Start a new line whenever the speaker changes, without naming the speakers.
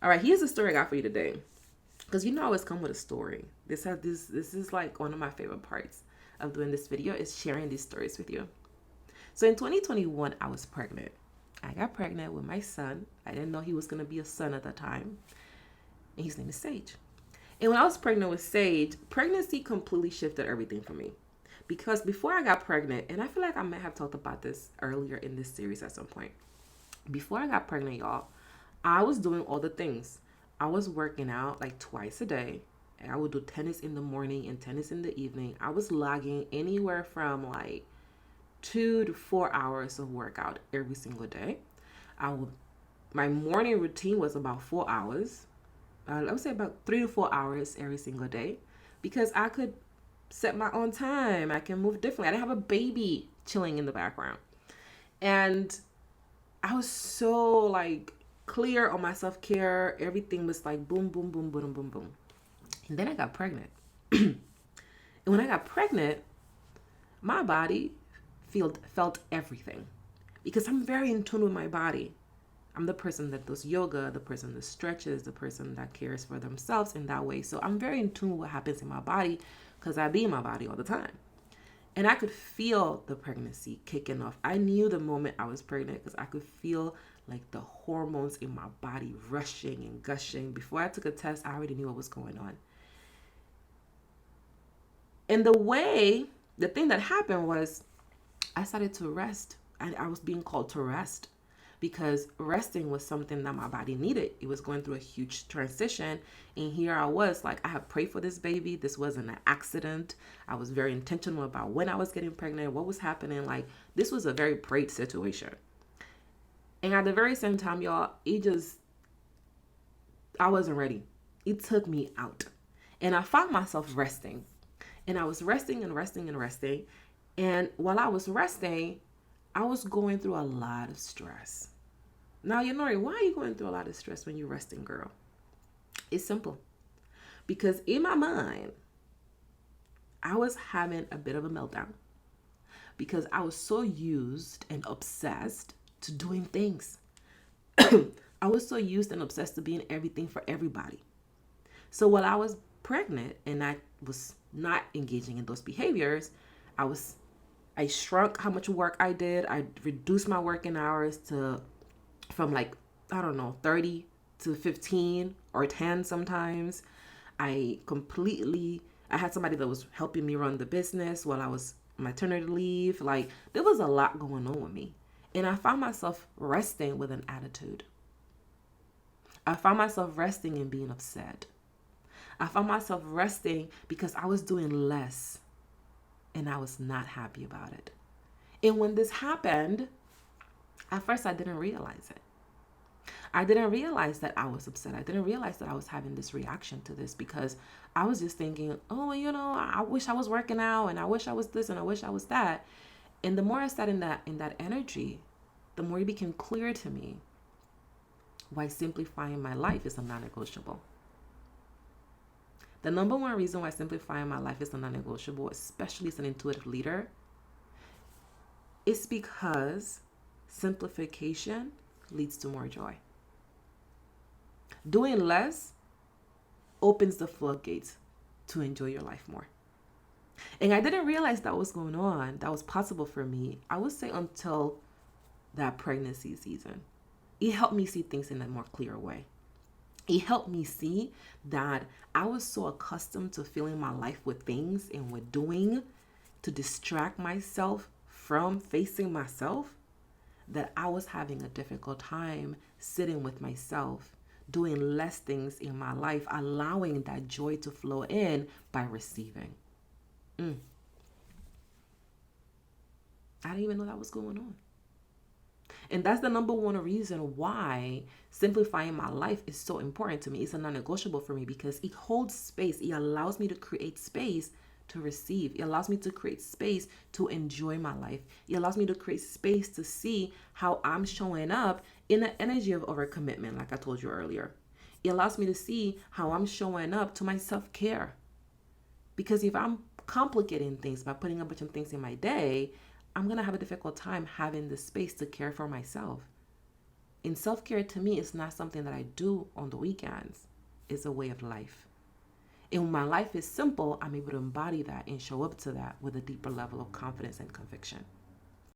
All right, here's the story I got for you today. Because I always come with a story. This is like one of my favorite parts of doing this video is sharing these stories with you. So in 2021, I was pregnant. I got pregnant with my son. I didn't know he was gonna be a son at the time. And his name is Sage. And when I was pregnant with Sage, pregnancy completely shifted everything for me. Because before I got pregnant, and I feel like I might have talked about this earlier in this series at some point. Before I got pregnant, y'all, I was doing all the things. I was working out like twice a day. And I would do tennis in the morning and tennis in the evening. I was logging anywhere from like 2 to 4 hours of workout every single day. I would My morning routine was about 4 hours. I would say about 3 to 4 hours every single day because I could set my own time. I can move differently. I didn't have a baby chilling in the background. And I was so like clear on my self care. Everything was like boom, boom, boom, boom, boom, boom. And then I got pregnant. And when I got pregnant, my body felt everything because I'm very in tune with my body. I'm the person that does yoga, the person that stretches, the person that cares for themselves in that way. So I'm very in tune with what happens in my body because I be in my body all the time. And I could feel the pregnancy kicking off. I knew the moment I was pregnant because I could feel like the hormones in my body rushing and gushing. Before I took a test, I already knew what was going on. And the thing that happened was I started to rest. I was being called to rest because resting was something that my body needed. It was going through a huge transition. And here I was like, I have prayed for this baby. This wasn't an accident. I was very intentional about when I was getting pregnant, what was happening. Like, this was a very prayed situation. And at the very same time, y'all, I wasn't ready. It took me out. And I found myself resting. And I was resting and resting and resting. And while I was resting, I was going through a lot of stress. Now, you're wondering, why are you going through a lot of stress when you're resting, girl? It's simple. Because in my mind, I was having a bit of a meltdown. Because I was so used and obsessed to doing things. I was so used and obsessed to being everything for everybody. So while I was pregnant and I was not engaging in those behaviors, I shrunk how much work I did. I reduced my working hours from like, I don't know, 30 to 15 or 10 sometimes. I had somebody that was helping me run the business while I was maternity leave. Like, there was a lot going on with me. And I found myself resting with an attitude. I found myself resting and being upset. I found myself resting because I was doing less and I was not happy about it. And when this happened, at first I didn't realize it. I didn't realize that I was upset. I didn't realize that I was having this reaction to this because I was just thinking, oh, I wish I was working out and I wish I was this and I wish I was that. And the more I sat in that energy, the more it became clear to me why simplifying my life is a non-negotiable. The number one reason why simplifying my life is a non-negotiable, especially as an intuitive leader, is because simplification leads to more joy. Doing less opens the floodgates to enjoy your life more. And I didn't realize that was going on, that was possible for me, I would say until that pregnancy season. It helped me see things in a more clear way. It helped me see that I was so accustomed to filling my life with things and with doing to distract myself from facing myself that I was having a difficult time sitting with myself, doing less things in my life, allowing that joy to flow in by receiving. I didn't even know that was going on. And that's the number one reason why simplifying my life is so important to me. It's a non-negotiable for me because it holds space. It allows me to create space to receive. It allows me to create space to enjoy my life. It allows me to create space to see how I'm showing up in the energy of overcommitment, like I told you earlier. It allows me to see how I'm showing up to my self-care. Because if I'm complicating things by putting a bunch of things in my day, I'm going to have a difficult time having the space to care for myself. And self-care to me is not something that I do on the weekends. It's a way of life. And when my life is simple, I'm able to embody that and show up to that with a deeper level of confidence and conviction.